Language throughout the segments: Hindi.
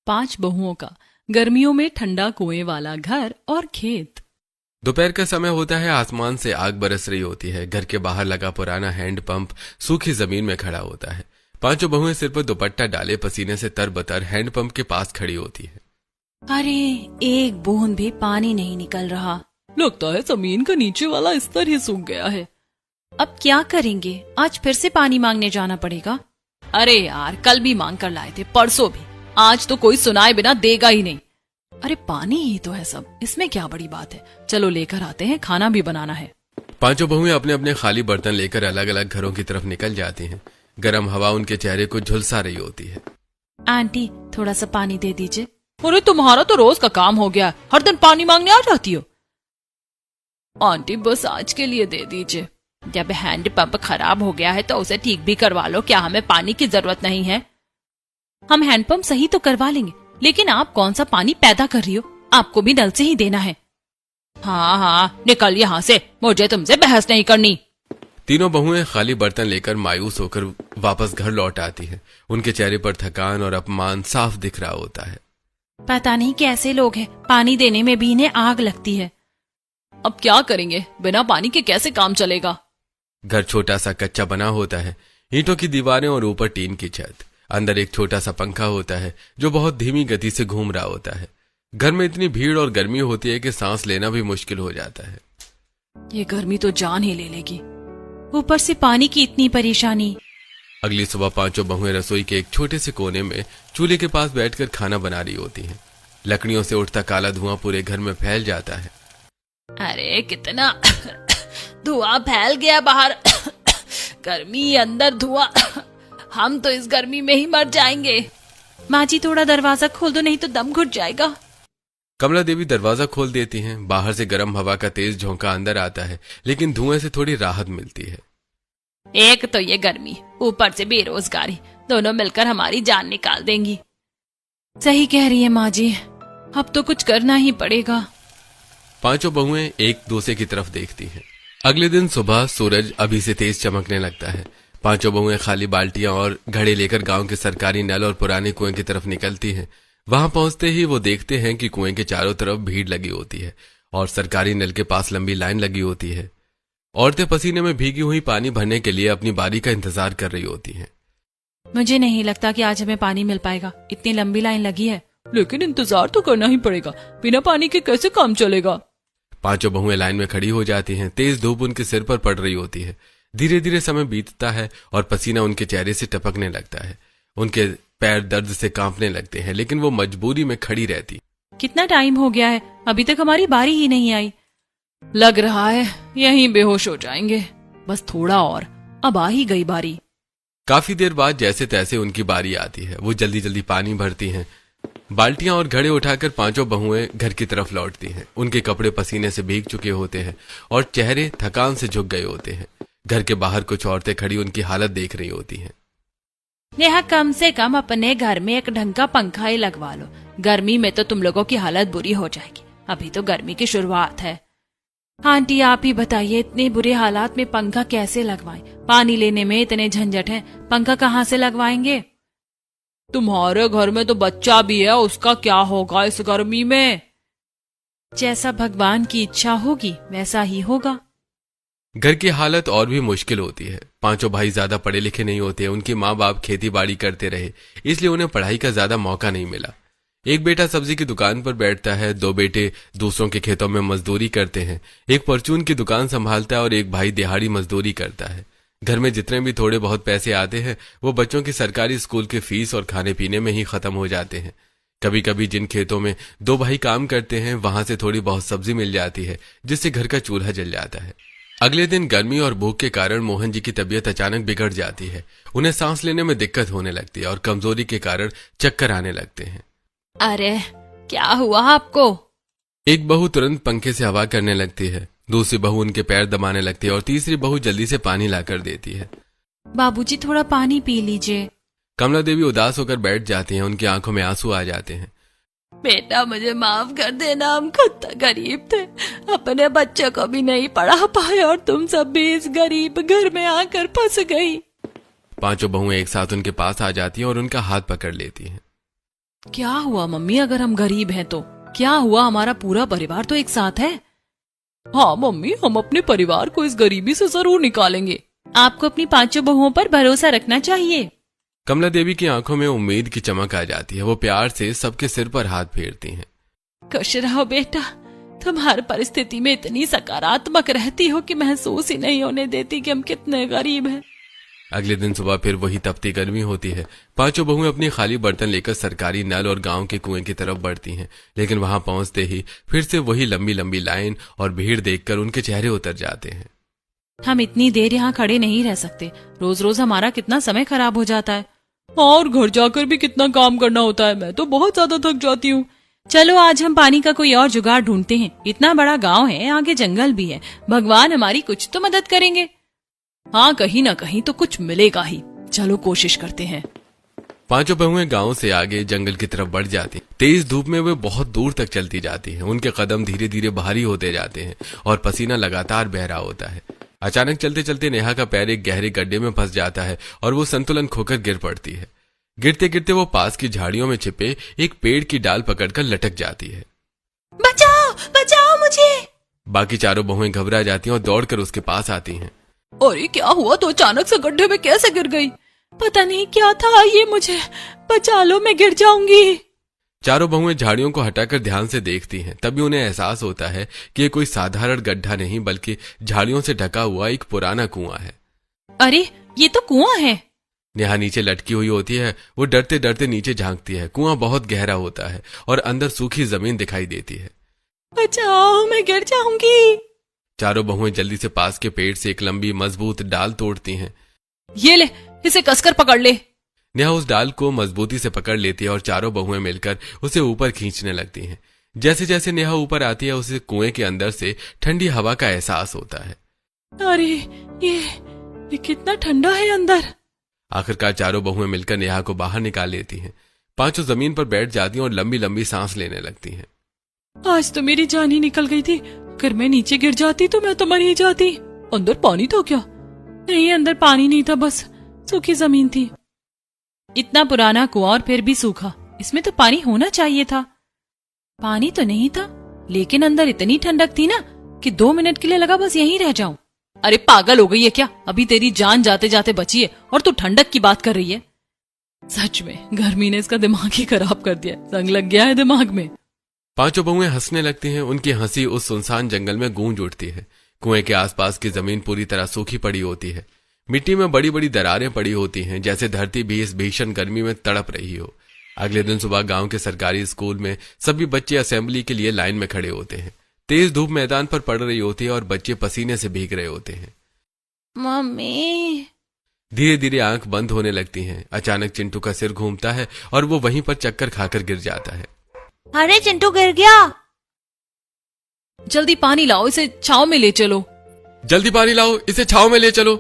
5 बहुओं का गर्मियों में ठंडा कुएं वाला घर और खेत। दोपहर का समय होता है। आसमान से आग बरस रही होती है। घर के बाहर लगा पुराना हैंड पंप सूखी जमीन में खड़ा होता है। 5 बहुएं सिर पर दुपट्टा डाले पसीने से तरबतर हैंड पंप के पास खड़ी होती है। अरे, एक बूंद भी पानी नहीं निकल रहा। लगता है जमीन का नीचे वाला स्तर ही सूख गया है। अब क्या करेंगे? आज फिर से पानी मांगने जाना पड़ेगा। अरे यार, कल भी मांग कर लाए थे, परसों भी। आज तो कोई सुनाए बिना देगा ही नहीं। अरे पानी ही तो है सब, इसमें क्या बड़ी बात है। चलो लेकर आते हैं, खाना भी बनाना है। 5 बहुएं अपने अपने खाली बर्तन लेकर अलग अलग घरों की तरफ निकल जाती हैं। गर्म हवा उनके चेहरे को झुलसा रही होती है। आंटी, थोड़ा सा पानी दे दीजिए। अरे तुम्हारा तो रोज का काम हो गया, हर दिन पानी मांगने आ जाती हो। आंटी बस आज के लिए दे दीजिए। जब हैंड पंप खराब हो गया है तो उसे ठीक भी करवा लो। क्या हमें पानी की जरूरत नहीं है? हम हैंड पंप सही तो करवा लेंगे, लेकिन आप कौन सा पानी पैदा कर रही हो? आपको भी नल से ही देना है। हाँ हाँ, निकल यहाँ से, मुझे तुमसे बहस नहीं करनी। तीनों बहुएं खाली बर्तन लेकर मायूस होकर वापस घर लौट आती हैं। उनके चेहरे पर थकान और अपमान साफ दिख रहा होता है। पता नहीं कैसे लोग हैं, पानी देने में भी इन्हें आग लगती है। अब क्या करेंगे, बिना पानी के कैसे काम चलेगा। घर छोटा सा कच्चा बना होता है, ईंटों की दीवारें और ऊपर टीन की छत। अंदर एक छोटा सा पंखा होता है जो बहुत धीमी गति से घूम रहा होता है। घर में इतनी भीड़ और गर्मी होती है कि सांस लेना भी मुश्किल हो जाता है। ये गर्मी तो जान ही ले लेगी, ऊपर से पानी की इतनी परेशानी। अगली सुबह 5 बहुएं रसोई के एक छोटे से कोने में चूल्हे के पास बैठकर खाना बना रही होती हैं। लकड़ियों से उठता काला धुआं पूरे घर में फैल जाता है। अरे कितना धुआं फैल गया बाहर। गर्मी, अंदर धुआं। हम तो इस गर्मी में ही मर जाएंगे। माँ जी, थोड़ा दरवाजा खोल दो, नहीं तो दम घुट जाएगा। कमला देवी दरवाजा खोल देती हैं। बाहर से गर्म हवा का तेज झोंका अंदर आता है, लेकिन धुएं से थोड़ी राहत मिलती है। एक तो ये गर्मी, ऊपर से बेरोजगारी, दोनों मिलकर हमारी जान निकाल देंगी। सही कह रही है माँ जी, अब तो कुछ करना ही पड़ेगा। 5 बहुएं एक दूसरे की तरफ देखती हैं। अगले दिन सुबह सूरज अभी से तेज चमकने लगता है। 5 बहुएं खाली बाल्टियां और घड़े लेकर गांव के सरकारी नल और पुराने कुएं की तरफ निकलती हैं। वहां पहुंचते ही वो देखते हैं कि कुएं के चारों तरफ भीड़ लगी होती है और सरकारी नल के पास लंबी लाइन लगी होती है। औरतें पसीने में भीगी हुई पानी भरने के लिए अपनी बारी का इंतजार कर रही होती हैं। मुझे नहीं लगता कि आज हमें पानी मिल पाएगा, इतनी लंबी लाइन लगी है। लेकिन इंतजार तो करना ही पड़ेगा, बिना पानी के कैसे काम चलेगा। 5 बहुएं लाइन में खड़ी हो जाती हैं। तेज धूप उनके सिर पर पड़ रही होती है। धीरे धीरे समय बीतता है और पसीना उनके चेहरे से टपकने लगता है। उनके पैर दर्द से कांपने लगते हैं, लेकिन वो मजबूरी में खड़ी रहती। कितना टाइम हो गया है, अभी तक हमारी बारी ही नहीं आई। लग रहा है यहीं बेहोश हो जाएंगे। बस थोड़ा और, अब आ ही गई बारी। काफी देर बाद जैसे तैसे उनकी बारी आती है। वो जल्दी जल्दी पानी भरती हैं। बाल्टियां और घड़े उठाकर 5 बहुएं घर की तरफ लौटती हैं। उनके कपड़े पसीने से भीग चुके होते हैं और चेहरे थकान से झुक गए होते हैं। घर के बाहर कुछ औरतें खड़ी उनकी हालत देख रही होती हैं। नेहा, कम से कम अपने घर में एक ढंग का पंखा ही लगवा लो। गर्मी में तो तुम लोगों की हालत बुरी हो जाएगी। अभी तो गर्मी की शुरुआत है। आंटी, आप ही बताइए, इतने बुरे हालात में पंखा कैसे लगवाएं? पानी लेने में इतने झंझट है, पंखा कहाँ से लगवाएंगे? तुम्हारे घर में तो बच्चा भी है, उसका क्या होगा इस गर्मी में? जैसा भगवान की इच्छा होगी वैसा ही होगा। घर की हालत और भी मुश्किल होती है। 5 भाई ज्यादा पढ़े लिखे नहीं होते। उनके माँ बाप खेती बाड़ी करते रहे, इसलिए उन्हें पढ़ाई का ज्यादा मौका नहीं मिला। एक बेटा सब्जी की दुकान पर बैठता है, 2 बेटे दूसरों के खेतों में मजदूरी करते हैं। एक परचून की दुकान संभालता है और एक भाई दिहाड़ी मजदूरी करता है। घर में जितने भी थोड़े बहुत पैसे आते हैं वो बच्चों की सरकारी स्कूल की फीस और खाने पीने में ही खत्म हो जाते हैं। कभी कभी जिन खेतों में 2 भाई काम करते हैं वहां से थोड़ी बहुत सब्जी मिल जाती है, जिससे घर का चूल्हा जल जाता है। अगले दिन गर्मी और भूख के कारण मोहन जी की तबीयत अचानक बिगड़ जाती है। उन्हें सांस लेने में दिक्कत होने लगती है और कमजोरी के कारण चक्कर आने लगते हैं। अरे, क्या हुआ आपको? एक बहू तुरंत पंखे से हवा करने लगती है, दूसरी बहू उनके पैर दबाने लगती है और तीसरी बहू जल्दी से पानी लाकर देती है। बाबूजी, थोड़ा पानी पी लीजिए। कमला देवी उदास होकर बैठ जाती हैं। उनकी आंखों में आंसू आ जाते हैं। बेटा, मुझे माफ कर देना, हम खुद गरीब थे, अपने बच्चे को भी नहीं पढ़ा पाए और तुम सब भी इस गरीब घर में आकर फंस गई। 5 बहुएं एक साथ उनके पास आ जाती हैं और उनका हाथ पकड़ लेती हैं। क्या हुआ मम्मी, अगर हम गरीब हैं तो क्या हुआ, हमारा पूरा परिवार तो एक साथ है। हाँ मम्मी, हम अपने परिवार को इस गरीबी से जरूर निकालेंगे। आपको अपनी 5 बहुओं पर भरोसा रखना चाहिए। कमला देवी की आंखों में उम्मीद की चमक आ जाती है। वो प्यार से सबके सिर पर हाथ फेरती हैं। खुश रहो बेटा, तुम हर परिस्थिति में इतनी सकारात्मक रहती हो कि महसूस ही नहीं होने देती कि हम कितने गरीब हैं। अगले दिन सुबह फिर वही तपती गर्मी होती है। पांचों बहुएं अपनी खाली बर्तन लेकर सरकारी नल और गांव के कुएं की तरफ बढ़ती हैं, लेकिन वहां पहुंचते ही फिर से वही लंबी लंबी लाइन और भीड़ देखकर उनके चेहरे उतर जाते हैं। हम इतनी देर यहाँ खड़े नहीं रह सकते, रोज रोज हमारा कितना समय खराब हो जाता है। और घर जाकर भी कितना काम करना होता है, मैं तो बहुत ज्यादा थक जाती हूँ। चलो आज हम पानी का कोई और जुगाड़ ढूंढते हैं। इतना बड़ा गांव है, आगे जंगल भी है, भगवान हमारी कुछ तो मदद करेंगे। हाँ, कहीं ना कहीं तो कुछ मिलेगा ही। चलो कोशिश करते हैं। पांचों बहुएं गांव से आगे जंगल की तरफ बढ़ जाती। तेज धूप में वे बहुत दूर तक चलती जाती हैं। उनके कदम धीरे धीरे भारी होते जाते हैं और पसीना लगातार बह रहा होता है। अचानक चलते चलते नेहा का पैर एक गहरे गड्ढे में फंस जाता है और वो संतुलन खोकर गिर पड़ती है। गिरते गिरते वो पास की झाड़ियों में छिपे एक पेड़ की डाल पकड़कर लटक जाती है। बचाओ बचाओ मुझे। बाकी चारों बहुएं घबरा जाती हैं और दौड़कर उसके पास आती हैं। अरे क्या हुआ, तो अचानक से गड्ढे में कैसे गिर गई? पता नहीं क्या था ये, मुझे बचा लो, मैं गिर जाऊंगी। चारों बहुएं झाड़ियों को हटाकर ध्यान से देखती हैं। तभी उन्हें एहसास होता है कि ये कोई साधारण गड्ढा नहीं बल्कि झाड़ियों से ढका हुआ एक पुराना कुआं है। अरे ये तो कुआं है। नेहा नीचे लटकी हुई होती है। वो डरते डरते नीचे झांकती है। कुआं बहुत गहरा होता है और अंदर सूखी जमीन दिखाई देती है। बचाओ, मैं गिर जाऊंगी। चारों बहुएं जल्दी से पास के पेड़ से एक लंबी मजबूत डाल तोड़ती हैं। ये ले, इसे कसकर पकड़ ले। नेहा उस डाल को मजबूती से पकड़ लेती है और चारों बहुएं मिलकर उसे ऊपर खींचने लगती हैं। जैसे जैसे नेहा ऊपर आती है उसे कुएं के अंदर से ठंडी हवा का एहसास होता है। अरे ये कितना ठंडा है अंदर। आखिरकार चारों बहुएं मिलकर नेहा को बाहर निकाल लेती हैं। पांचों जमीन पर बैठ जाती हैं और लंबी लंबी सांस लेने लगती हैं। आज तो मेरी जान ही निकल गई थी। अगर मैं नीचे गिर जाती तो मैं तो मर ही जाती। अंदर पानी था क्या? नहीं, अंदर पानी नहीं था, बस सूखी जमीन थी। इतना पुराना कुआं और फिर भी सूखा, इसमें तो पानी होना चाहिए था। पानी तो नहीं था, लेकिन अंदर इतनी ठंडक थी ना कि 2 मिनट के लिए लगा बस यहीं रह जाऊं। अरे पागल हो गई है क्या? अभी तेरी जान जाते जाते बची है और तू ठंडक की बात कर रही है। सच में गर्मी ने इसका दिमाग ही खराब कर दिया, जंग लग गया है दिमाग में। पांचों बहुएं हंसने लगती हैं। उनकी हंसी उस सुनसान जंगल में गूंज उठती है। कुएं के आसपास की जमीन पूरी तरह सूखी पड़ी होती है। मिट्टी में बड़ी बड़ी दरारें पड़ी होती हैं, जैसे धरती भी इस भीषण गर्मी में तड़प रही हो। अगले दिन सुबह गांव के सरकारी स्कूल में सभी बच्चे असेंबली के लिए लाइन में खड़े होते हैं। तेज धूप मैदान पर पड़ रही होती है और बच्चे पसीने से भीग रहे होते हैं। मम्मी। धीरे धीरे आंख बंद होने लगती हैं। अचानक चिंटू का सिर घूमता है और वो वहीं पर चक्कर खाकर गिर जाता है। अरे चिंटू गिर गया। जल्दी पानी लाओ, इसे छांव में ले चलो। जल्दी पानी लाओ, इसे छांव में ले चलो।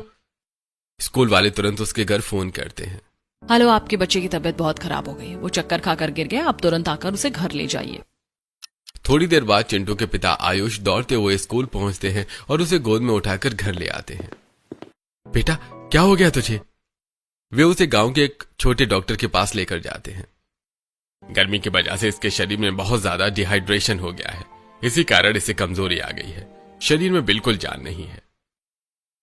स्कूल वाले तुरंत उसके घर फोन करते हैं। हेलो, आपके बच्चे की तबीयत बहुत खराब हो गई है, वो चक्कर खाकर गिर गया, आप तुरंत आकर उसे घर ले जाइए। थोड़ी देर बाद चिंटू के पिता आयुष दौड़ते हुए स्कूल पहुंचते हैं और उसे गोद में उठाकर घर ले आते हैं। बेटा क्या हो गया तुझे? वे उसे गांव के एक छोटे डॉक्टर के पास लेकर जाते हैं। गर्मी की वजह से इसके शरीर में बहुत ज्यादा डिहाइड्रेशन हो गया है, इसी कारण इसे कमजोरी आ गई है, शरीर में बिल्कुल जान नहीं है।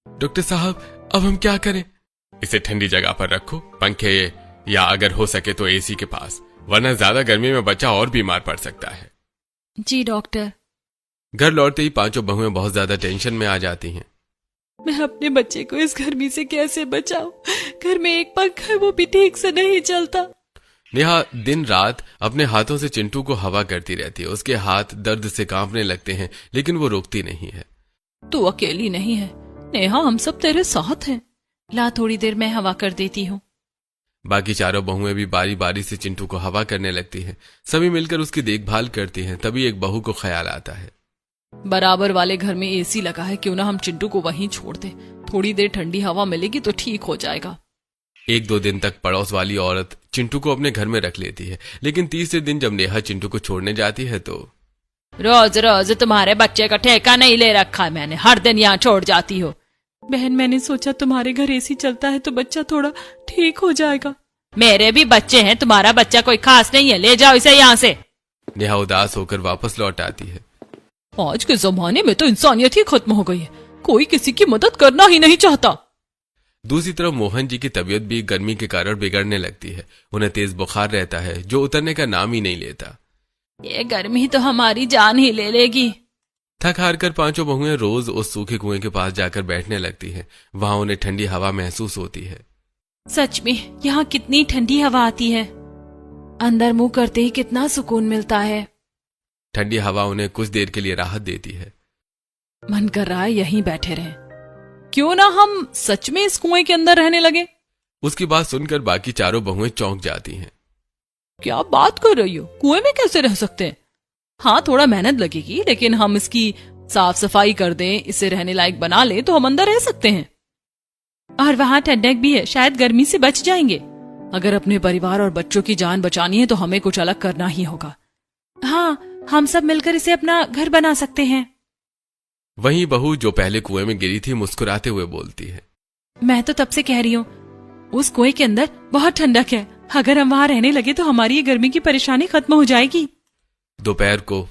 डॉक्टर साहब अब हम क्या करें? इसे ठंडी जगह पर रखो, पंखे या अगर हो सके तो एसी के पास, वरना ज्यादा गर्मी में बच्चा और बीमार पड़ सकता है। जी डॉक्टर। घर लौटते ही पांचों बहुएं बहुत ज्यादा टेंशन में आ जाती हैं। मैं अपने बच्चे को इस गर्मी से कैसे बचाऊं? घर में एक पंखा है, वो भी ठीक से नहीं चलता। नेहा दिन रात अपने हाथों से चिंटू को हवा करती रहती है। उसके हाथ दर्द से कांपने लगते हैं, लेकिन वो रुकती नहीं है। तू अकेली नहीं है नेहा, हम सब तेरे साथ हैं। ला थोड़ी देर मैं हवा कर देती हूँ। बाकी चारों बहुएं भी बारी बारी से चिंटू को हवा करने लगती हैं। सभी मिलकर उसकी देखभाल करती हैं। तभी एक बहू को ख्याल आता है, बराबर वाले घर में एसी लगा है, क्यों ना हम चिंटू को वहीं छोड़ दें, थोड़ी देर ठंडी हवा मिलेगी तो ठीक हो जाएगा। 1-2 दिन तक पड़ोस वाली औरत चिंटू को अपने घर में रख लेती है, लेकिन तीसरे दिन जब नेहा चिंटू को छोड़ने जाती है तो रोज रोज तुम्हारे बच्चे का ठेका नहीं ले रखा मैंने, हर दिन यहाँ छोड़ जाती हो। बहन मैंने सोचा तुम्हारे घर एसी चलता है तो बच्चा थोड़ा ठीक हो जाएगा। मेरे भी बच्चे हैं, तुम्हारा बच्चा कोई खास नहीं है, ले जाओ इसे यहाँ से। नेहा उदास होकर वापस लौट आती है। आज के जमाने में तो इंसानियत ही खत्म हो गई है, कोई किसी की मदद करना ही नहीं चाहता। दूसरी तरफ मोहन जी की तबीयत भी गर्मी के कारण बिगड़ने लगती है। उन्हें तेज बुखार रहता है जो उतरने का नाम ही नहीं लेता। ये गर्मी तो हमारी जान ही ले लेगी। थक हार कर पांचों बहुएं रोज उस सूखे कुएं के पास जाकर बैठने लगती हैं। वहां उन्हें ठंडी हवा महसूस होती है। सच में यहाँ कितनी ठंडी हवा आती है, अंदर मुंह करते ही कितना सुकून मिलता है। ठंडी हवा उन्हें कुछ देर के लिए राहत देती है। मन कर रहा है यहीं बैठे रहें। क्यों ना हम सच में इस कुएं के अंदर रहने लगे। उसकी बात सुनकर बाकी चारों बहुएं चौंक जाती हैं। क्या बात कर रही हो, कुएं में कैसे रह सकते हैं? हाँ, थोड़ा मेहनत लगेगी, लेकिन हम इसकी साफ सफाई कर दें, इसे रहने लायक बना ले तो हम अंदर रह सकते हैं। और वहाँ ठंडक भी है, शायद गर्मी से बच जाएंगे। अगर अपने परिवार और बच्चों की जान बचानी है तो हमें कुछ अलग करना ही होगा। हाँ, हम सब मिलकर इसे अपना घर बना सकते हैं। वहीं बहू जो पहले कुएं में गिरी थी मुस्कुराते हुए बोलती है। मैं तो तब से कह रही हूँ, उस कुएं के अंदर बहुत ठंडक है। अगर हम वहाँ रहने लगे तो हमारी ये गर्मी की परेशानी खत्म हो जाएगी। दोपहर को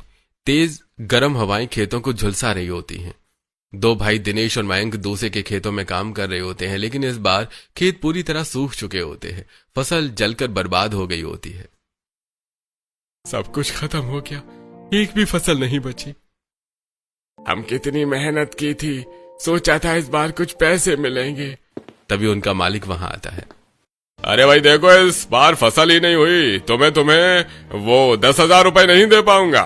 तेज गर्म हवाएं खेतों को झुलसा रही होती हैं। दो भाई दिनेश और मयंक दूसरे के खेतों में काम कर रहे होते हैं, लेकिन इस बार खेत पूरी तरह सूख चुके होते हैं। फसल जलकर बर्बाद हो गई होती है। सब कुछ खत्म हो गया, एक भी फसल नहीं बची। हम कितनी मेहनत की थी, सोचा था इस बार कुछ पैसे मिलेंगे। तभी उनका मालिक वहां आता है। अरे भाई देखो, इस बार फसल ही नहीं हुई तो मैं तुम्हें वो 10,000 रुपए नहीं दे पाऊंगा।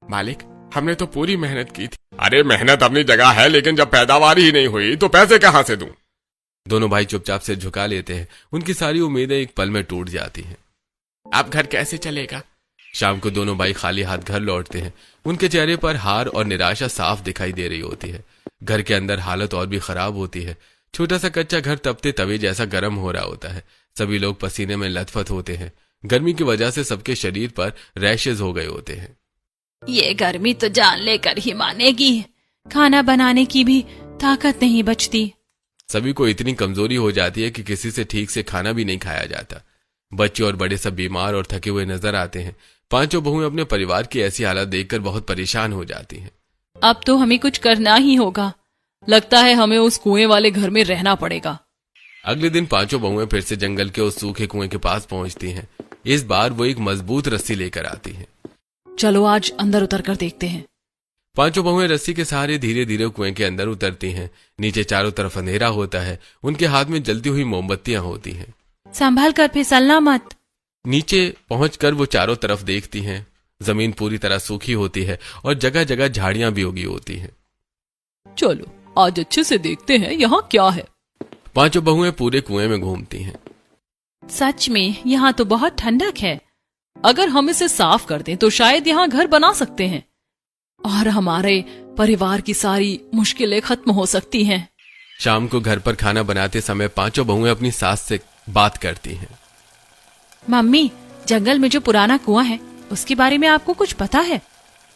मालिक, हमने तो पूरी मेहनत की थी। अरे मेहनत अपनी जगह है, लेकिन जब पैदावार ही नहीं हुई तो पैसे कहां से दूं? दोनों भाई चुपचाप से झुका लेते हैं। उनकी सारी उम्मीदें एक पल में टूट जाती हैं। अब घर कैसे चलेगा? शाम को दोनों भाई खाली हाथ घर लौटते हैं। उनके चेहरे पर हार और निराशा साफ दिखाई दे रही होती है। घर के अंदर हालत और भी खराब होती है। छोटा सा कच्चा घर तपते तवे जैसा गर्म हो रहा होता है। सभी लोग पसीने में लथपथ होते हैं। गर्मी की वजह से सबके शरीर पर रैशेज हो गए होते हैं। ये गर्मी तो जान लेकर ही मानेगी, खाना बनाने की भी ताकत नहीं बचती। सभी को इतनी कमजोरी हो जाती है कि किसी से ठीक से खाना भी नहीं खाया जाता। बच्चे और बड़े सब बीमार और थके हुए नजर आते हैं। पांचों बहुएं अपने परिवार की ऐसी हालत देखकर बहुत परेशान हो जाती हैं। अब तो हमें कुछ करना ही होगा। लगता है हमें उस कुएं वाले घर में रहना पड़ेगा। अगले दिन पांचों बहुएं फिर से जंगल के उस सूखे कुएं के पास पहुंचती हैं। इस बार वो एक मजबूत रस्सी लेकर आती हैं। चलो आज अंदर उतर कर देखते हैं। पांचों बहुएं रस्सी के सहारे धीरे धीरे कुएं के अंदर उतरती हैं। नीचे चारों तरफ अंधेरा होता है। उनके हाथ में जलती हुई मोमबत्तियां होती हैं। संभल कर फिसलना मत। नीचे पहुंचकर वो चारों तरफ देखती हैं। जमीन पूरी तरह सूखी होती है और जगह जगह झाड़ियां भी उगी होती हैं। चलो आज अच्छे से देखते हैं यहाँ क्या है। पांचों बहुएं पूरे कुएं में घूमती हैं। सच में यहाँ तो बहुत ठंडक है। अगर हम इसे साफ कर दें तो शायद यहाँ घर बना सकते हैं और हमारे परिवार की सारी मुश्किलें खत्म हो सकती हैं। शाम को घर पर खाना बनाते समय पांचों बहुएं अपनी सास से बात करती हैं। मम्मी, जंगल में जो पुराना कुआं है उसके बारे में आपको कुछ पता है?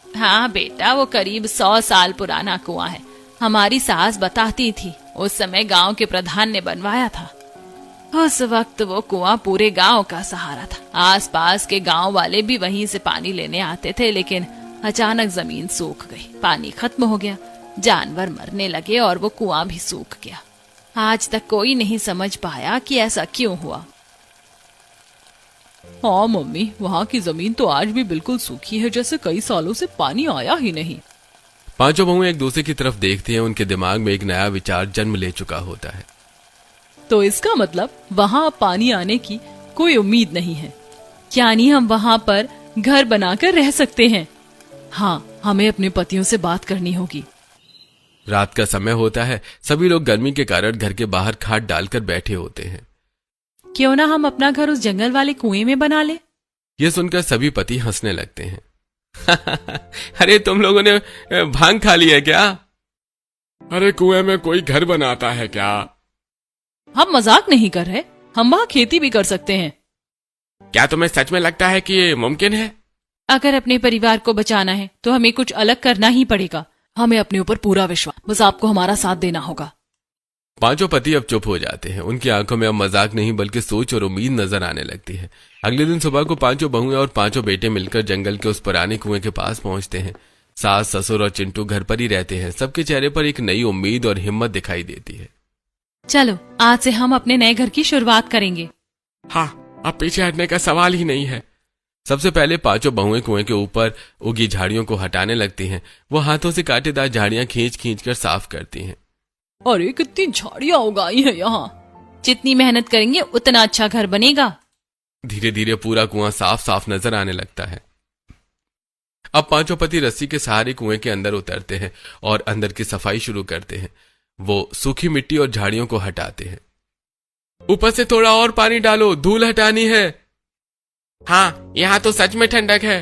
हाँ बेटा, वो करीब 100 साल पुराना कुआं है। हमारी सास बताती थी, उस समय गांव के प्रधान ने बनवाया था। उस वक्त वो कुआं पूरे गांव का सहारा था। आसपास के गांव वाले भी वहीं से पानी लेने आते थे, लेकिन अचानक जमीन सूख गई, पानी खत्म हो गया, जानवर मरने लगे और वो कुआं भी सूख गया। आज तक कोई नहीं समझ पाया कि ऐसा क्यों हुआ। हाँ मम्मी, वहाँ की जमीन तो आज भी बिल्कुल सूखी है, जैसे कई सालों से पानी आया ही नहीं। पांचों बहुएं एक दूसरे की तरफ देखती हैं। उनके दिमाग में एक नया विचार जन्म ले चुका होता है। तो इसका मतलब वहाँ अब पानी आने की कोई उम्मीद नहीं है। यानी हम वहाँ पर घर बनाकर रह सकते हैं। हाँ, हमें अपने पतियों से बात करनी होगी। रात का समय होता है। सभी लोग गर्मी के कारण घर के बाहर खाट डालकर बैठे होते हैं। क्यों ना हम अपना घर उस जंगल वाले कुएं में बना ले? ये सुनकर सभी पति हंसने लगते हैं। अरे तुम लोगों ने भांग खा ली है क्या? अरे कुएं में कोई घर बनाता है क्या? हम मजाक नहीं कर रहे, हम वहाँ खेती भी कर सकते हैं। क्या तुम्हें सच में लगता है कि ये मुमकिन है? अगर अपने परिवार को बचाना है तो हमें कुछ अलग करना ही पड़ेगा। हमें अपने ऊपर पूरा विश्वास, बस आपको हमारा साथ देना होगा। पांचों पति अब चुप हो जाते हैं। उनकी आंखों में अब मजाक नहीं बल्कि सोच और उम्मीद नजर आने लगती है। अगले दिन सुबह को पांचों बहुएं और पांचों बेटे मिलकर जंगल के उस पुराने कुएं के पास पहुंचते हैं। सास, ससुर और चिंटू घर पर ही रहते हैं। सबके चेहरे पर एक नई उम्मीद और हिम्मत दिखाई देती है। चलो आज से हम अपने नए घर की शुरुआत करेंगे। हाँ, अब पीछे हटने का सवाल ही नहीं है। सबसे पहले पांचों बहुएं कुएं के ऊपर उगी झाड़ियों को हटाने लगती हैं। वो हाथों से कांटेदार झाड़ियां खींच खींच कर साफ करती हैं। अरे कितनी झाड़ियां उगाई है यहाँ। जितनी मेहनत करेंगे उतना अच्छा घर बनेगा। धीरे धीरे पूरा कुआं साफ साफ नजर आने लगता है। अब पांचों पति रस्सी के सहारे कुएं के अंदर उतरते हैं और अंदर की सफाई शुरू करते हैं। वो सूखी मिट्टी और झाड़ियों को हटाते हैं। ऊपर से थोड़ा और पानी डालो, धूल हटानी है। हाँ, यहाँ तो सच में ठंडक है।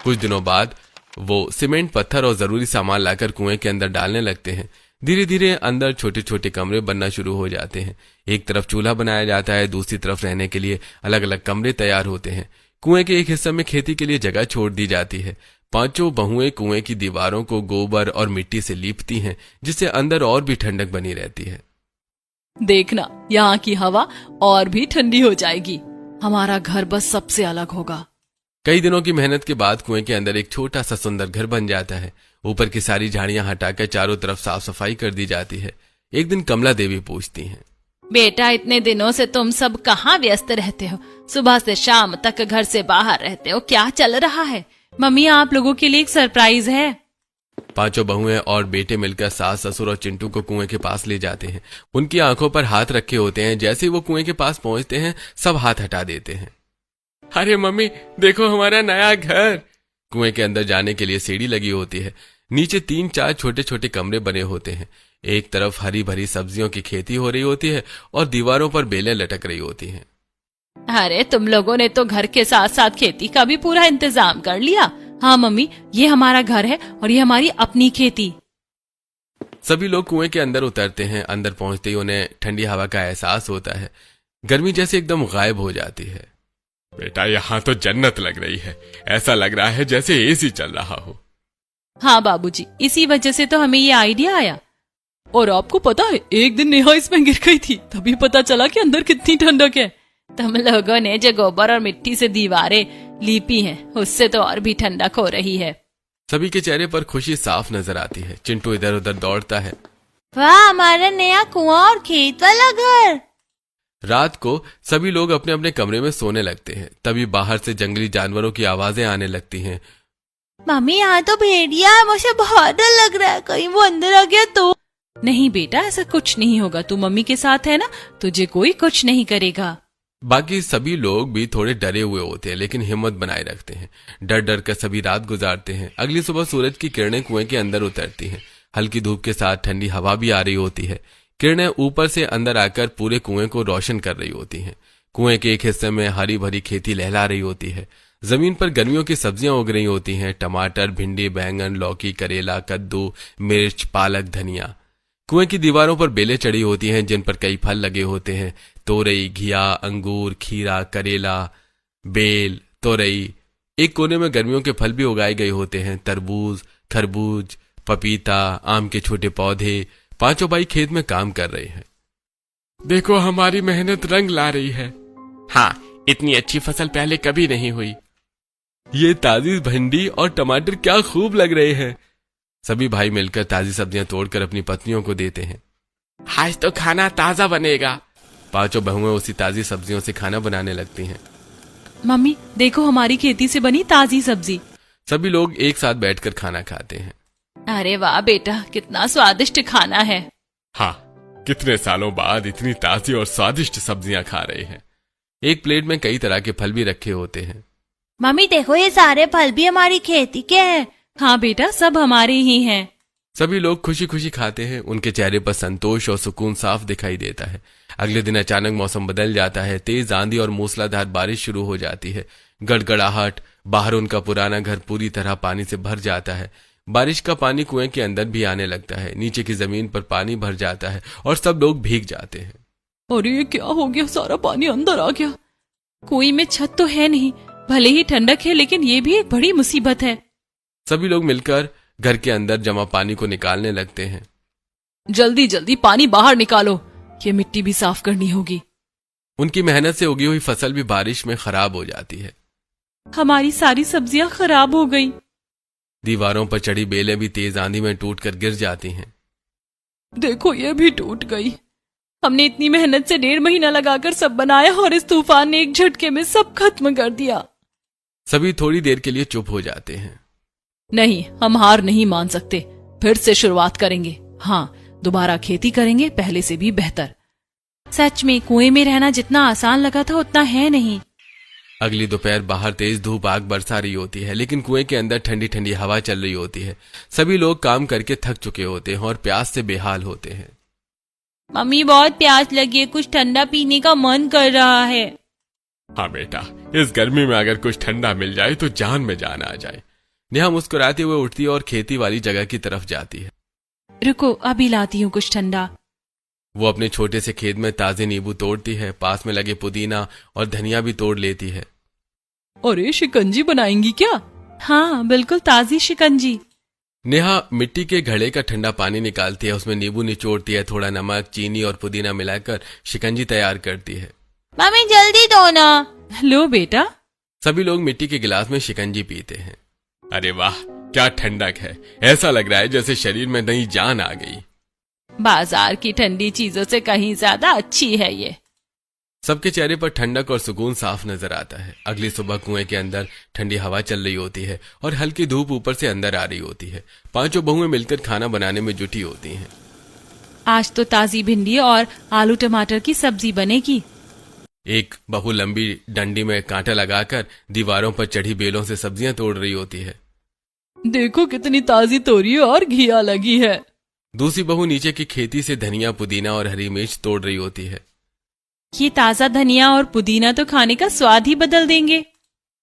कुछ दिनों बाद वो सीमेंट, पत्थर और जरूरी सामान लाकर कुएं के अंदर डालने लगते हैं। धीरे धीरे अंदर छोटे छोटे कमरे बनना शुरू हो जाते हैं। एक तरफ चूल्हा बनाया जाता है, दूसरी तरफ रहने के लिए अलग अलग कमरे तैयार होते हैं। कुएं के एक हिस्से में खेती के लिए जगह छोड़ दी जाती है। पांचों बहुएं कुएं की दीवारों को गोबर और मिट्टी से लीपती हैं, जिससे अंदर और भी ठंडक बनी रहती है। देखना, यहाँ की हवा और भी ठंडी हो जाएगी। हमारा घर बस सबसे अलग होगा। कई दिनों की मेहनत के बाद कुएं के अंदर एक छोटा सा सुंदर घर बन जाता है। ऊपर की सारी झाड़ियां हटाकर चारों तरफ साफ सफाई कर दी जाती है। एक दिन कमला देवी पूछती हैं, बेटा इतने दिनों से तुम सब कहाँ व्यस्त रहते हो? सुबह से शाम तक घर से बाहर रहते हो, क्या चल रहा है? मम्मी, आप लोगों के लिए एक सरप्राइज है। पांचों बहुएं और बेटे मिलकर सास, ससुर और चिंटू को कुएं के पास ले जाते हैं। उनकी आंखों पर हाथ रखे होते हैं। जैसे ही वो कुएं के पास पहुंचते हैं, सब हाथ हटा देते हैं। अरे मम्मी, देखो हमारा नया घर। कुएं के अंदर जाने के लिए सीढ़ी लगी होती है। नीचे 3-4 छोटे छोटे कमरे बने होते हैं। एक तरफ हरी भरी सब्जियों की खेती हो रही होती है और दीवारों पर बेलें लटक रही होती हैं। अरे तुम लोगों ने तो घर के साथ साथ खेती का भी पूरा इंतजाम कर लिया। हाँ मम्मी, ये हमारा घर है और ये हमारी अपनी खेती। सभी लोग कुएं के अंदर उतरते हैं। अंदर पहुंचते ही उन्हें ठंडी हवा का एहसास होता है। गर्मी जैसे एकदम गायब हो जाती है। बेटा, यहाँ तो जन्नत लग रही है। ऐसा लग रहा है जैसे एसी चल रहा हो। हाँ बाबूजी, इसी वजह से तो हमें ये आइडिया आया। और आपको पता है, एक दिन नेहा इसमें गिर गई थी, तभी पता चला कि अंदर कितनी ठंडक है। तुम लोगों ने जो गोबर और मिट्टी से दीवारें लीपी हैं, उससे तो और भी ठंडक हो रही है। सभी के चेहरे पर खुशी साफ नजर आती है। चिंटू इधर उधर दौड़ता है। वाह, हमारा नया कुआं और खेत वाला घर। रात को सभी लोग अपने अपने कमरे में सोने लगते हैं। तभी बाहर से जंगली जानवरों की आवाजें आने लगती हैं। मम्मी, यहाँ तो भेड़िया है, मुझे बहुत डर लग रहा है, कहीं वो अंदर आ गया तो। नहीं बेटा, ऐसा कुछ नहीं होगा। तू मम्मी के साथ है ना, तुझे कोई कुछ नहीं करेगा। बाकी सभी लोग भी थोड़े डरे हुए होते हैं, लेकिन हिम्मत बनाए रखते हैं। डर डर कर सभी रात गुजारते हैं। अगली सुबह सूरज की किरणें कुएं के अंदर उतरती हैं। हल्की धूप के साथ ठंडी हवा भी आ रही होती है। किरणें ऊपर से अंदर आकर पूरे कुएं को रोशन कर रही होती हैं। कुएं के एक हिस्से में हरी भरी खेती लहला रही होती है। जमीन पर गर्मियों की सब्जियां उग रही होती हैं। टमाटर, भिंडी, बैंगन, लौकी, करेला, कद्दू, मिर्च, पालक, धनिया। कुएं की दीवारों पर बेलें चढ़ी होती हैं, जिन पर कई फल लगे होते हैं। तोरई, घिया, अंगूर, खीरा, करेला, बेल, तोरई। एक कोने में गर्मियों के फल भी उगाए गए होते हैं। तरबूज, खरबूज, पपीता, आम के छोटे पौधे। पांचों भाई खेत में काम कर रहे हैं। देखो, हमारी मेहनत रंग ला रही है। हाँ, इतनी अच्छी फसल पहले कभी नहीं हुई। ये ताजी भिंडी और टमाटर क्या खूब लग रहे हैं। सभी भाई मिलकर ताजी सब्जियां तोड़कर अपनी पत्नियों को देते हैं। आज तो खाना ताजा बनेगा। पांचों बहुएं उसी ताजी सब्जियों से खाना बनाने लगती हैं। मम्मी देखो, हमारी खेती से बनी ताजी सब्जी। सभी लोग एक साथ बैठकर खाना खाते हैं। अरे वाह बेटा, कितना स्वादिष्ट खाना है। हाँ, कितने सालों बाद इतनी ताजी और स्वादिष्ट सब्जियां खा रहे हैं। एक प्लेट में कई तरह के फल भी रखे होते हैं। मम्मी देखो, ये सारे फल भी हमारी खेती के हैं। हाँ बेटा, सब हमारे ही हैं। सभी लोग खुशी खुशी खाते हैं। उनके चेहरे पर संतोष और सुकून साफ दिखाई देता है। अगले दिन अचानक मौसम बदल जाता है। तेज आंधी और मूसलाधार बारिश शुरू हो जाती है। गड़गड़ाहट। बाहर उनका पुराना घर पूरी तरह पानी से भर जाता है। बारिश का पानी कुएं के अंदर भी आने लगता है। नीचे की जमीन पर पानी भर जाता है और सब लोग भीग जाते हैं। अरे ये क्या हो गया, सारा पानी अंदर आ गया। कुएं में छत तो है नहीं, भले ही ठंडक है, लेकिन ये भी एक बड़ी मुसीबत है। सभी लोग मिलकर घर के अंदर जमा पानी को निकालने लगते हैं। जल्दी जल्दी पानी बाहर निकालो। ये मिट्टी भी साफ करनी होगी। उनकी मेहनत से उगी हुई फसल भी बारिश में खराब हो जाती है। हमारी सारी सब्जियां खराब हो गई। दीवारों पर चढ़ी बेलें भी तेज आंधी में टूटकर गिर जाती हैं। देखो ये भी टूट गई। हमने इतनी मेहनत से 1.5 महीना लगाकर सब बनाया और इस तूफान ने एक झटके में सब खत्म कर दिया। सभी थोड़ी देर के लिए चुप हो जाते हैं। नहीं, हम हार नहीं मान सकते, फिर से शुरुआत करेंगे। हाँ, दोबारा खेती करेंगे, पहले से भी बेहतर। सच में कुएं में रहना जितना आसान लगा था उतना है नहीं। अगली दोपहर बाहर तेज धूप आग बरसा रही होती है, लेकिन कुएं के अंदर ठंडी ठंडी हवा चल रही होती है। सभी लोग काम करके थक चुके होते हैं और प्यास से बेहाल होते हैं। मम्मी बहुत प्यास लगी है, कुछ ठंडा पीने का मन कर रहा है। हाँ बेटा, इस गर्मी में अगर कुछ ठंडा मिल जाए तो जान में जान आ जाए। नेहा मुस्कुराते हुए उठती है और खेती वाली जगह की तरफ जाती है। रुको, अभी लाती हूँ कुछ ठंडा। वो अपने छोटे से खेत में ताजे नींबू तोड़ती है, पास में लगे पुदीना और धनिया भी तोड़ लेती है। अरे शिकंजी बनाएंगी क्या? हाँ बिल्कुल, ताजी शिकंजी। नेहा मिट्टी के घड़े का ठंडा पानी निकालती है, उसमें नींबू निचोड़ती है, थोड़ा नमक, चीनी और पुदीना मिलाकर शिकंजी तैयार करती है। मम्मी जल्दी दो ना। लो बेटा। सभी लोग मिट्टी के गिलास में शिकंजी पीते हैं। अरे वाह, क्या ठंडक है, ऐसा लग रहा है जैसे शरीर में नई जान आ गई। बाजार की ठंडी चीजों से कहीं ज्यादा अच्छी है ये। सबके चेहरे पर ठंडक और सुकून साफ नजर आता है। अगली सुबह कुएं के अंदर ठंडी हवा चल रही होती है और हल्की धूप ऊपर से अंदर आ रही होती है। पांचों बहुएं मिलकर खाना बनाने में जुटी होती हैं। आज तो ताजी भिंडी और आलू टमाटर की सब्जी बनेगी। एक बहू लंबी डंडी में कांटा लगाकर दीवारों पर चढ़ी बेलों से सब्जियां तोड़ रही होती है। देखो कितनी ताजी तोरी और घिया लगी है। दूसरी बहू नीचे की खेती से धनिया, पुदीना और हरी मिर्च तोड़ रही होती है। ये ताजा धनिया और पुदीना तो खाने का स्वाद ही बदल देंगे।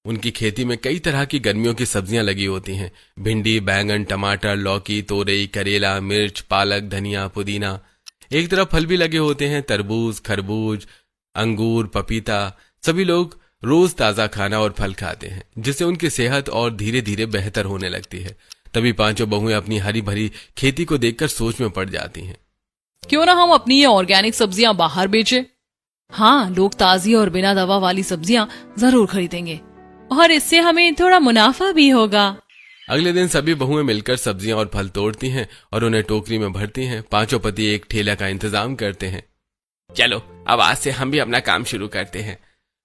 उनकी खेती में कई तरह की गर्मियों की सब्जियां लगी होती हैं। भिंडी, बैंगन, टमाटर, लौकी, तोरई, करेला, मिर्च, पालक, धनिया, पुदीना। एक तरफ फल भी लगे होते हैं, तरबूज, खरबूज, अंगूर, पपीता। सभी लोग रोज ताजा खाना और फल खाते हैं, जिससे उनकी सेहत और धीरे धीरे बेहतर होने लगती है। तभी पांचों बहुएं अपनी हरी भरी खेती को देखकर सोच में पड़ जाती हैं। क्यों ना हम अपनी ये ऑर्गेनिक सब्जियां बाहर बेचें? हाँ, लोग ताजी और बिना दवा वाली सब्जियां जरूर खरीदेंगे और इससे हमें थोड़ा मुनाफा भी होगा। अगले दिन सभी बहुएं मिलकर सब्जियां और फल तोड़ती हैं और उन्हें टोकरी में भरती हैं। पांचों पति एक ठेला का इंतजाम करते हैं। चलो अब आज से हम भी अपना काम शुरू करते हैं।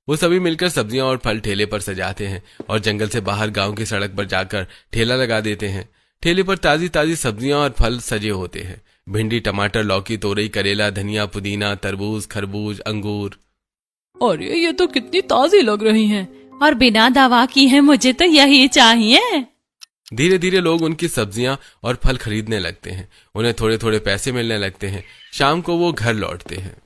वो सभी मिलकर सब्जियां और फल ठेले पर सजाते हैं और जंगल से बाहर गांव की सड़क पर जाकर ठेला लगा देते हैं। ठेले पर ताजी ताजी सब्जियां और फल सजे होते हैं। भिंडी, टमाटर, लौकी, तोरई, करेला, धनिया, पुदीना, तरबूज, खरबूज, अंगूर। अरे ये तो कितनी ताजी लग रही हैं। और बिना दवा की है, मुझे तो यही चाहिए। धीरे धीरे लोग उनकी सब्जियां और फल खरीदने लगते हैं। उन्हें थोड़े थोड़े पैसे मिलने लगते हैं। शाम को वो घर लौटते हैं।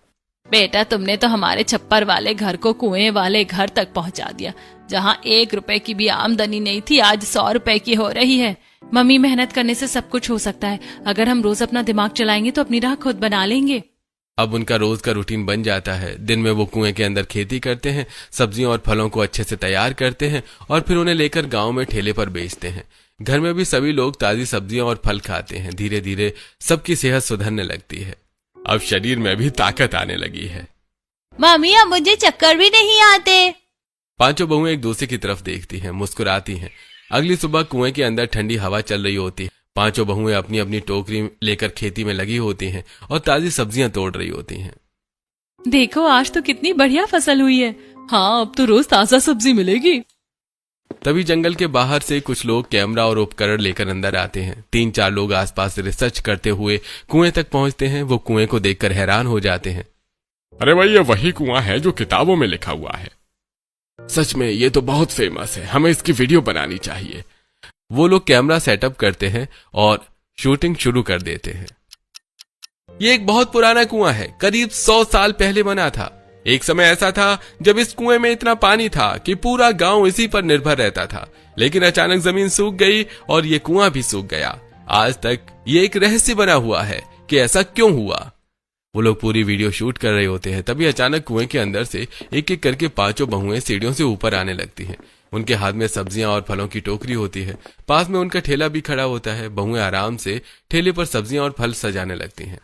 बेटा, तुमने तो हमारे छप्पर वाले घर को कुएं वाले घर तक पहुंचा दिया। जहां 1 रुपए की भी आमदनी नहीं थी, आज 100 रुपए की हो रही है। मम्मी, मेहनत करने से सब कुछ हो सकता है। अगर हम रोज अपना दिमाग चलाएंगे तो अपनी राह खुद बना लेंगे। अब उनका रोज का रूटीन बन जाता है। दिन में वो कुएं के अंदर खेती करते हैं, सब्जियों और फलों को अच्छे से तैयार करते हैं और फिर उन्हें लेकर गांव में ठेले पर बेचते हैं। घर में भी सभी लोग ताजी सब्जियां और फल खाते हैं। धीरे धीरे सबकी सेहत सुधरने लगती है। अब शरीर में भी ताकत आने लगी है। मम्मी, अब मुझे चक्कर भी नहीं आते। पांचों बहुएं एक दूसरे की तरफ देखती हैं, मुस्कुराती हैं। अगली सुबह कुएं के अंदर ठंडी हवा चल रही होती है। पांचों बहुएं अपनी अपनी टोकरी लेकर खेती में लगी होती हैं और ताजी सब्जियां तोड़ रही होती हैं। देखो, आज तो कितनी बढ़िया फसल हुई है। हाँ, अब तो रोज ताजा सब्जी मिलेगी। तभी जंगल के बाहर से कुछ लोग कैमरा और उपकरण लेकर अंदर आते हैं। 3-4 लोग आसपास रिसर्च करते हुए कुएं तक पहुंचते हैं। वो कुएं को देखकर हैरान हो जाते हैं। अरे भाई, ये वही कुआं है जो किताबों में लिखा हुआ है। सच में ये तो बहुत फेमस है, हमें इसकी वीडियो बनानी चाहिए। वो लोग कैमरा सेटअप करते हैं और शूटिंग शुरू कर देते हैं। ये एक बहुत पुराना कुआं है, करीब 100 साल पहले बना था। एक समय ऐसा था जब इस कुएं में इतना पानी था कि पूरा गांव इसी पर निर्भर रहता था। लेकिन अचानक जमीन सूख गई और ये कुआं भी सूख गया। आज तक ये एक रहस्य बना हुआ है कि ऐसा क्यों हुआ। वो लोग पूरी वीडियो शूट कर रहे होते हैं। तभी अचानक कुएं के अंदर से एक एक करके पांचों बहुएं सीढ़ियों से ऊपर आने लगती हैं। उनके हाथ में सब्जियां और फलों की टोकरी होती है। पास में उनका ठेला भी खड़ा होता है। बहुएं आराम से ठेले पर सब्जियां और फल सजाने लगती हैं।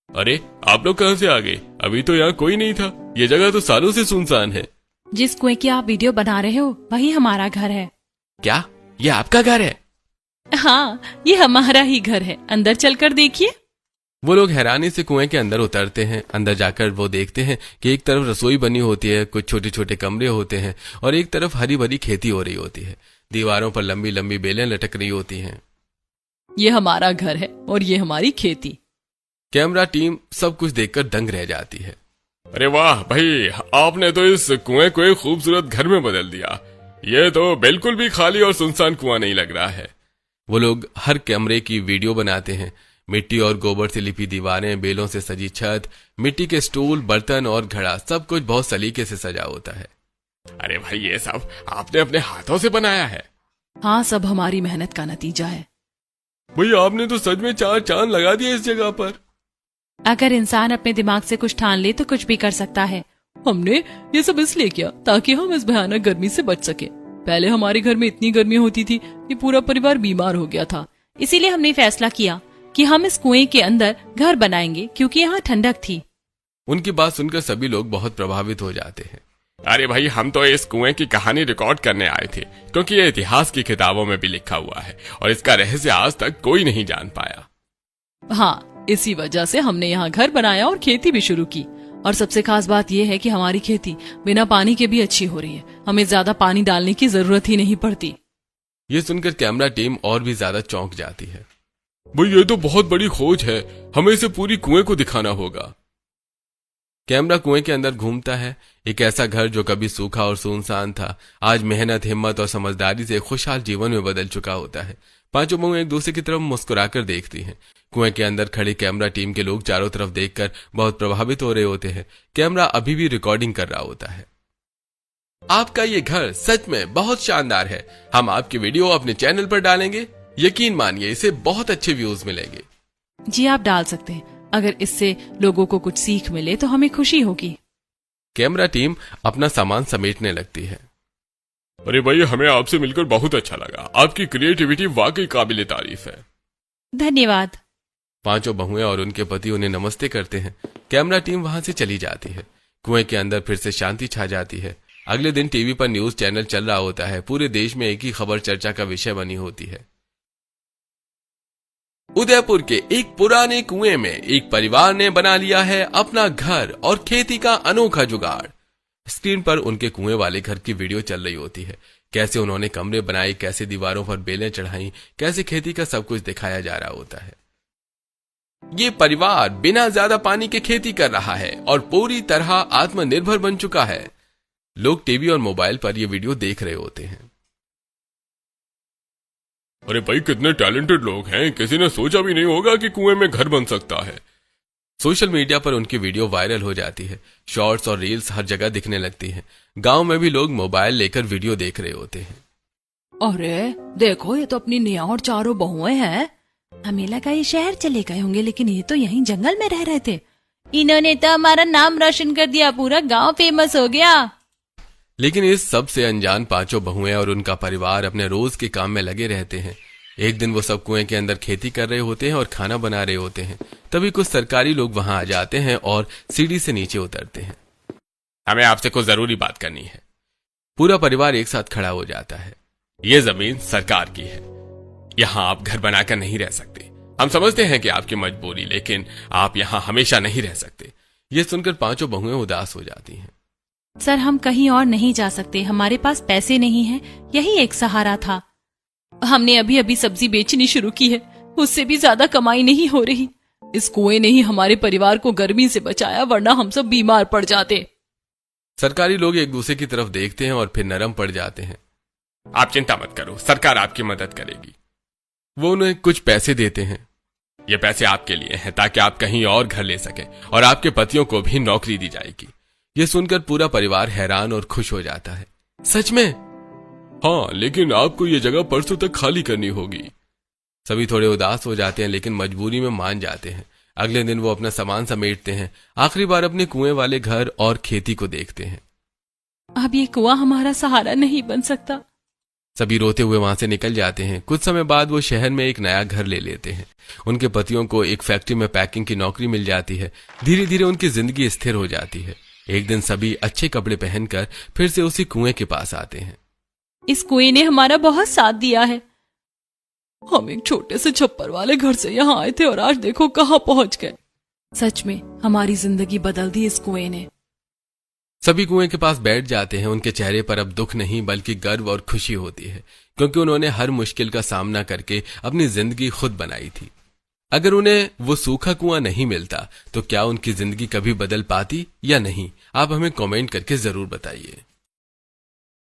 अरे आप लोग कहाँ से आ गए? अभी तो यहाँ कोई नहीं था। ये जगह तो सालों से सुनसान है। जिस कुएं की आप वीडियो बना रहे हो वही हमारा घर है। क्या ये आपका घर है? हाँ, ये हमारा ही घर है, अंदर चलकर देखिए। वो लोग हैरानी से कुएं के अंदर उतरते हैं। अंदर जाकर वो देखते हैं कि एक तरफ रसोई बनी होती है, कुछ छोटे छोटे कमरे होते हैं और एक तरफ हरी भरी खेती हो रही होती है। दीवारों पर लंबी लंबी बेलें लटक रही होती हैं। ये हमारा घर है और ये हमारी खेती। कैमरा टीम सब कुछ देखकर दंग रह जाती है। अरे वाह भाई, आपने तो इस कुएं को एक खूबसूरत घर में बदल दिया। ये तो बिल्कुल भी खाली और सुनसान कुआं नहीं लग रहा है। वो लोग हर कमरे की वीडियो बनाते हैं। मिट्टी और गोबर से लिपी दीवारें, बेलों से सजी छत, मिट्टी के स्टूल, बर्तन और घड़ा, सब कुछ बहुत सलीके से सजा होता है। अरे भाई, ये सब आपने अपने हाथों से बनाया है? हाँ, सब हमारी मेहनत का नतीजा है। भाई, आपने तो सच में 4 चांद लगा दिए इस जगह पर। अगर इंसान अपने दिमाग से कुछ ठान ले तो कुछ भी कर सकता है। हमने ये सब इसलिए किया ताकि हम इस भयानक गर्मी से बच सके। पहले हमारे घर में इतनी गर्मी होती थी कि पूरा परिवार बीमार हो गया था। इसीलिए हमने फैसला किया कि हम इस कुएं के अंदर घर बनाएंगे क्योंकि यहाँ ठंडक थी। उनकी बात सुनकर सभी लोग बहुत प्रभावित हो जाते हैं। अरे भाई, हम तो इस कुएं की कहानी रिकॉर्ड करने आए थे क्योंकि ये इतिहास की किताबों में भी लिखा हुआ है और इसका रहस्य आज तक कोई नहीं जान पाया। हाँ, इसी वजह से हमने यहाँ घर बनाया और खेती भी शुरू की। और सबसे खास बात यह है कि हमारी खेती बिना पानी के भी अच्छी हो रही है। हमें ज्यादा पानी डालने की जरूरत ही नहीं पड़ती। ये सुनकर कैमरा टीम और भी ज्यादा चौंक जाती है। भाई, ये तो बहुत बड़ी खोज है। हमें इसे पूरी कुएं को दिखाना होगा। कैमरा कुएं के अंदर घूमता है। एक ऐसा घर जो कभी सूखा और सुनसान था, आज मेहनत, हिम्मत और समझदारी से खुशहाल जीवन में बदल चुका होता है। पांचों बहू एक दूसरे की तरफ मुस्कुराकर देखती हैं। कुएं के अंदर खड़े कैमरा टीम के लोग चारों तरफ देखकर बहुत प्रभावित हो रहे होते हैं। कैमरा अभी भी रिकॉर्डिंग कर रहा होता है। आपका ये घर सच में बहुत शानदार है। हम आपकी वीडियो अपने चैनल पर डालेंगे। यकीन मानिए, इसे बहुत अच्छे व्यूज मिलेंगे। जी, आप डाल सकते हैं। अगर इससे लोगों को कुछ सीख मिले तो हमें खुशी होगी। कैमरा टीम अपना सामान समेटने लगती है। अरे भाई, हमें आपसे मिलकर बहुत अच्छा लगा। आपकी क्रिएटिविटी वाकई काबिले तारीफ है। धन्यवाद। पांचों बहुएं और उनके पति उन्हें नमस्ते करते हैं। कैमरा टीम वहां से चली जाती है। कुएं के अंदर फिर से शांति छा जाती है। अगले दिन टीवी पर न्यूज चैनल चल रहा होता है। पूरे देश में एक ही खबर चर्चा का विषय बनी होती है। उदयपुर के एक पुराने कुएं में एक परिवार ने बना लिया है अपना घर और खेती का अनोखा जुगाड़। स्क्रीन पर उनके कुएं वाले घर की वीडियो चल रही होती है। कैसे उन्होंने कमरे बनाए, कैसे दीवारों पर बेलें चढ़ाई, कैसे खेती का सब कुछ दिखाया जा रहा होता है। ये परिवार बिना ज्यादा पानी के खेती कर रहा है और पूरी तरह आत्मनिर्भर बन चुका है। लोग टीवी और मोबाइल पर ये वीडियो देख रहे होते हैं। अरे भाई, कितने टैलेंटेड लोग हैं। किसी ने सोचा भी नहीं होगा कि कुएं में घर बन सकता है। सोशल मीडिया पर उनकी वीडियो वायरल हो जाती है। शॉर्ट्स और रील्स हर जगह दिखने लगती हैं। गांव में भी लोग मोबाइल लेकर वीडियो देख रहे होते हैं। अरे देखो, ये तो अपनी नेहा और चारों बहुएं हैं। हमें लगा ये शहर चले गए होंगे, लेकिन ये तो यहीं जंगल में रह रहे थे। इन्होंने तो हमारा नाम रोशन कर दिया, पूरा गांव फेमस हो गया। लेकिन इस सब से अनजान पांचों बहुएं और उनका परिवार अपने रोज के काम में लगे रहते हैं। एक दिन वो सब कुएं के अंदर खेती कर रहे होते हैं और खाना बना रहे होते हैं। तभी कुछ सरकारी लोग वहां आ जाते हैं और सीढ़ी से नीचे उतरते हैं। हमें आपसे कुछ जरूरी बात करनी है। पूरा परिवार एक साथ खड़ा हो जाता है। ये जमीन सरकार की है। यहाँ आप घर बनाकर नहीं रह सकते। हम समझते हैं कि आपकी मजबूरी, लेकिन आप यहाँ हमेशा नहीं रह सकते। ये सुनकर पांचों बहुएं उदास हो जाती हैं। सर, हम कहीं और नहीं जा सकते। हमारे पास पैसे नहीं हैं। यही एक सहारा था। हमने अभी अभी सब्जी बेचनी शुरू की है, उससे भी ज्यादा कमाई नहीं हो रही। इस कुएं ने ही हमारे परिवार को गर्मी से बचाया, वरना हम सब बीमार पड़ जाते। सरकारी लोग एक दूसरे की तरफ देखते हैं और फिर नरम पड़ जाते हैं। आप चिंता मत करो, सरकार आपकी मदद करेगी। वो उन्हें कुछ पैसे देते हैं। ये पैसे आपके लिए हैं ताकि आप कहीं और घर ले सकें और आपके पतियों को भी नौकरी दी जाएगी। ये सुनकर पूरा परिवार हैरान और खुश हो जाता है। सच में? हाँ, लेकिन आपको ये जगह परसों तक खाली करनी होगी। सभी थोड़े उदास हो जाते हैं, लेकिन मजबूरी में मान जाते हैं। अगले दिन वो अपना सामान समेटते हैं। आखिरी बार अपने कुएं वाले घर और खेती को देखते हैं। अब ये कुआं हमारा सहारा नहीं बन सकता। सभी रोते हुए वहां से निकल जाते हैं। कुछ समय बाद वो शहर में एक नया घर ले लेते हैं। उनके पतियों को एक फैक्ट्री में पैकिंग की नौकरी मिल जाती है। धीरे धीरे उनकी जिंदगी स्थिर हो जाती है। एक दिन सभी अच्छे कपड़े पहनकर फिर से उसी कुएं के पास आते हैं। इस कुएं ने हमारा बहुत साथ दिया है। हम एक छोटे से छप्पर वाले घर से यहाँ आए थे और आज देखो कहाँ पहुंच गए। सच में हमारी जिंदगी बदल दी इस कुएं ने। सभी कुएं के पास बैठ जाते हैं। उनके चेहरे पर अब दुख नहीं बल्कि गर्व और खुशी होती है, क्योंकि उन्होंने हर मुश्किल का सामना करके अपनी जिंदगी खुद बनाई थी। अगर उन्हें वो सूखा कुआं नहीं मिलता तो क्या उनकी जिंदगी कभी बदल पाती या नहीं? आप हमें कमेंट करके जरूर बताइए।